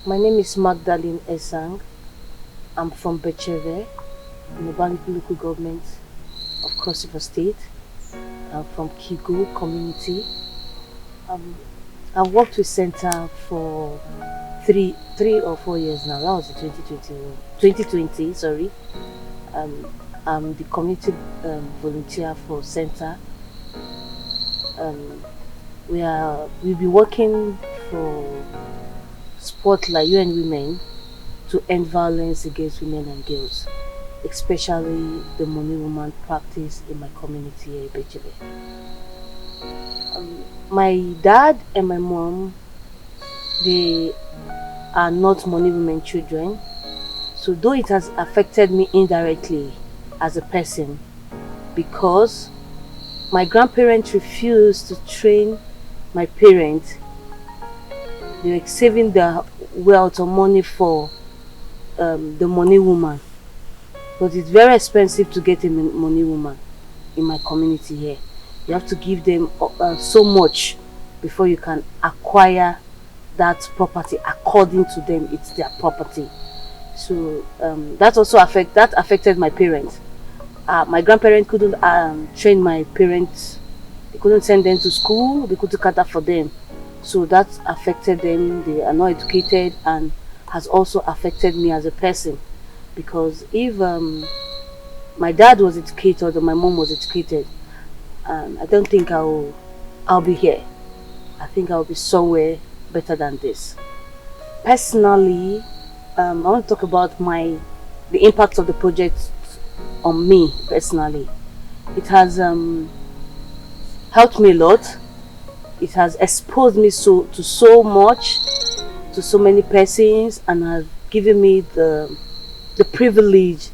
My name is Magdalene Esang. I'm from Becheve in the OBANLIKU local government of Cross River State. I'm from Kigol community. Um, I've worked with Centre for three or 4 years now. That was in 2020, sorry. Um, I'm the community volunteer for Centre. Um, we've been working for sport like UN Women to end violence against women and girls, especially the money woman practice in my community here in Becheve. My dad and my mom, they are not money women children, so though it has affected me indirectly as a person, because my grandparents refused to train my parents. They were saving their wealth or money for the money woman, but it's very expensive to get a money woman in my community here. You have to give them so much before you can acquire that property. According to them, it's their property. So that affected my parents. My grandparents couldn't train my parents. They couldn't send them to school. They couldn't cater for them. So that affected them. They are not educated, and has also affected me as a person. Because if my dad was educated or my mom was educated, I don't think I'll be here. I think I'll be somewhere better than this. Personally, I want to talk about the impact of the project on me personally. It has helped me a lot. It has exposed me to so much, to so many persons, and has given me the privilege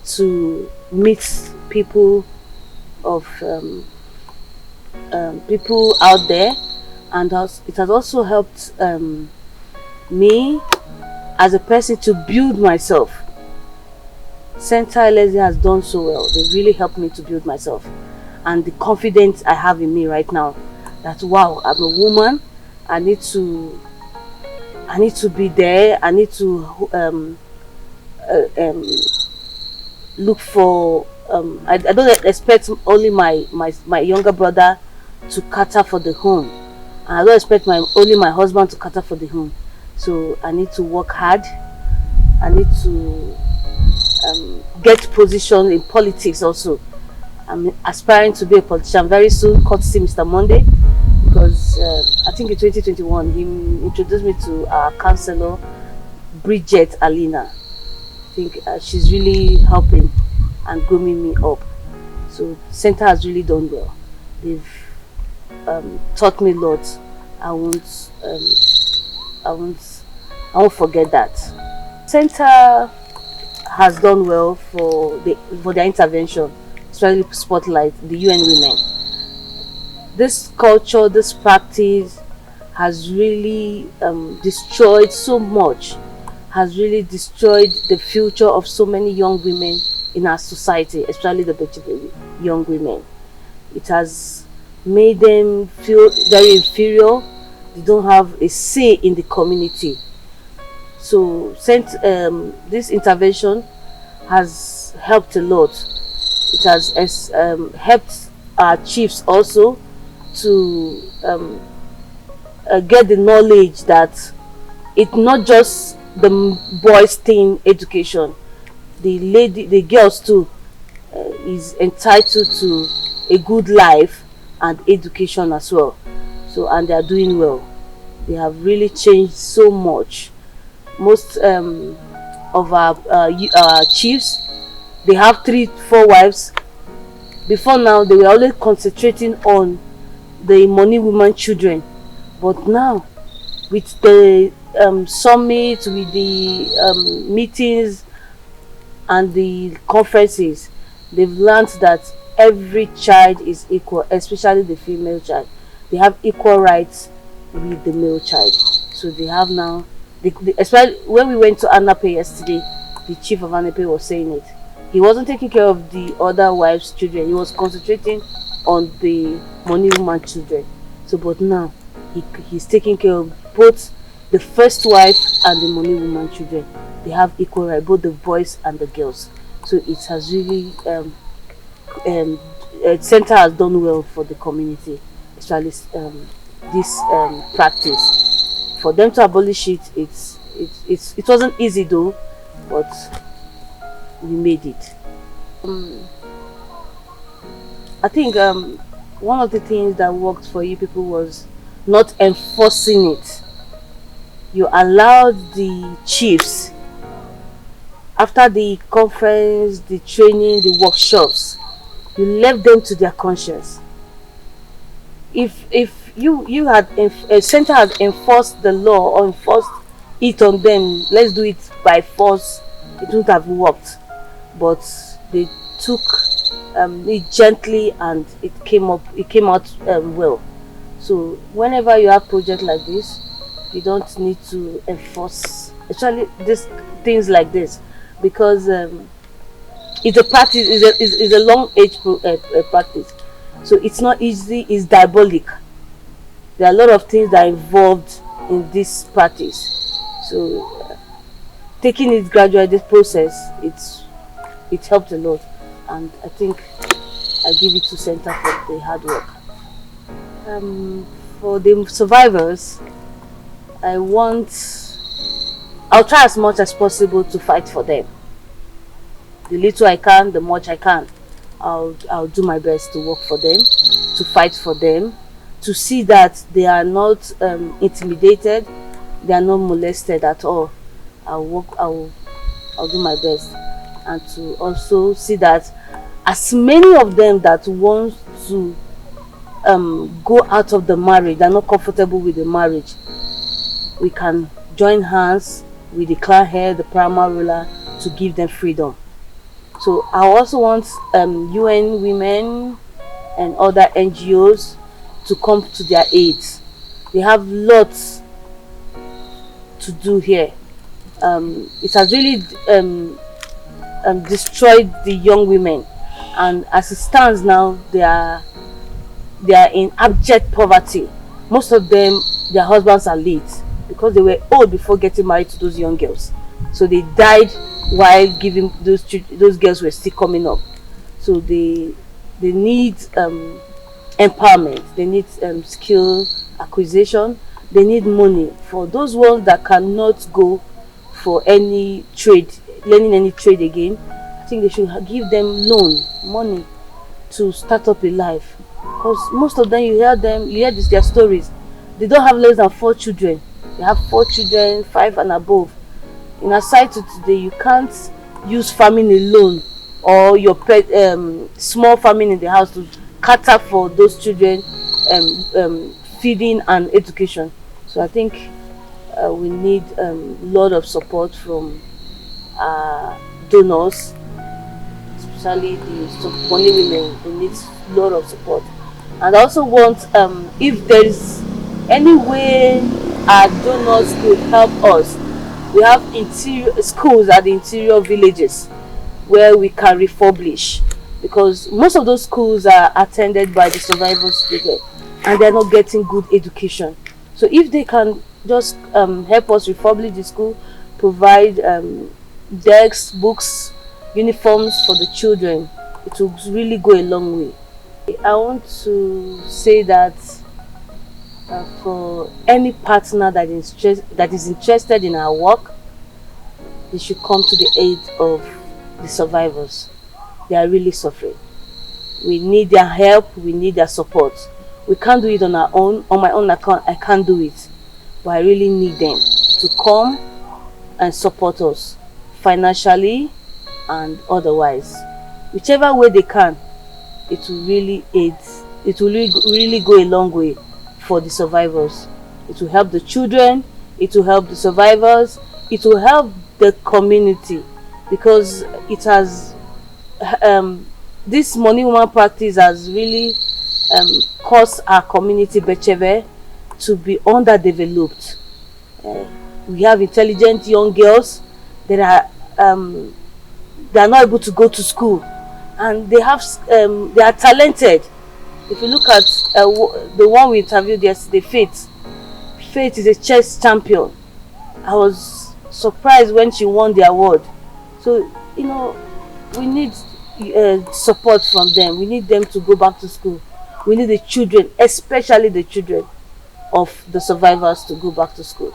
to meet people of people out there, and it has also helped me as a person to build myself. Centre LSD has done so well. They really helped me to build myself, and the confidence I have in me right now, that wow, I'm a woman. I need to be there. I need to look for. I don't expect only my younger brother to cater for the home, and I don't expect only my husband to cater for the home. So I need to work hard. I need to get position in politics also. I'm aspiring to be a politician very soon. Courtesy Mr. Monday, because I think in 2021 he introduced me to our councillor Bridget Alina. I think she's really helping and grooming me up. So Centre has really done well. They've taught me a lot. I won't I won't forget that. Centre has done well for their intervention, especially Spotlight, the UN Women. This culture, this practice has really destroyed so much, has really destroyed the future of so many young women in our society, especially the Becheve young women. It has made them feel very inferior. They don't have a say in the community. So this intervention has helped a lot. It has helped our chiefs also to get the knowledge that it's not just the boys' teen education. The girls too is entitled to a good life and education as well. So, and they are doing well. They have really changed so much. Most of our chiefs, they have 3-4 wives. Before now, they were only concentrating on the money woman children, but now with the summit, with the meetings and the conferences, they've learned that every child is equal, especially the female child. They have equal rights with the male child. So they have now, especially when we went to Anape yesterday, the chief of Anape was saying it. He wasn't taking care of the other wives' children. He was concentrating on the money woman children. So, but now he's taking care of both the first wife and the money woman children, they have equal right, both the boys and the girls. So it has really center has done well for the community, especially this practice. For them to abolish it, it wasn't easy though, but we made it. I think one of the things that worked for you people was not enforcing it. You allowed the chiefs, after the conference, the training, the workshops, you left them to their conscience. If you had a center had enforced the law or enforced it on them, let's do it by force, it wouldn't have worked. But they took it gently, and it came out well. So whenever you have projects like this, you don't need to enforce actually this things like this, because it's a practice, is a long age practice. So it's not easy, it's diabolic. There are a lot of things that are involved in this practice. So taking it gradually, this process, it helped a lot, and I think I give it to Center for the hard work. For the survivors, I'll try as much as possible to fight for them. The little I can, the much I can, I'll do my best to work for them, to fight for them, to see that they are not intimidated, they are not molested at all. I'll do my best, and to also see that as many of them that want to go out of the marriage, they're not comfortable with the marriage, we can join hands with the clan head, the primary ruler, to give them freedom. So I also want UN Women and other NGOs to come to their aid. They have lots to do here. It has really destroyed the young women, and as it stands now, they are in abject poverty. Most of them, their husbands are late because they were old before getting married to those young girls. So they died while giving those girls were still coming up. So they need empowerment, they need skill acquisition, they need money. For those ones that cannot go for any trade, learning any trade again, I think they should give them loan money to start up a life. Because most of them, you hear their stories, they don't have less than 4 children. They have 4 children, 5 and above. In a society today, you can't use farming alone or your pet, small farming in the house to cater for those children, feeding and education. So I think we need a lot of support from donors, especially the money women. They need a lot of support. And I also want, if there is any way our donors could help us, we have interior schools at the interior villages where we can refurbish, because most of those schools are attended by the survivors children and they're not getting good education. So if they can just help us refurbish the school, provide desks, books, uniforms for the children, it will really go a long way. I want to say that for any partner that is interested in our work, they should come to the aid of the survivors. They are really suffering. We need their help, we need their support. We can't do it on our own. On my own account, I can't do it. But I really need them to come and support us financially and otherwise. Whichever way they can, it will really aid, it will really go a long way for the survivors. It will help the children, it will help the survivors, it will help the community, because it has this money woman practice has really caused our community Becheve to be underdeveloped. We have intelligent young girls that they are not able to go to school, and they are talented. If you look at the one we interviewed yesterday, Faith is a chess champion. I was surprised when she won the award. So, we need support from them. We need them to go back to school. We need the children, especially the children of the survivors, to go back to school.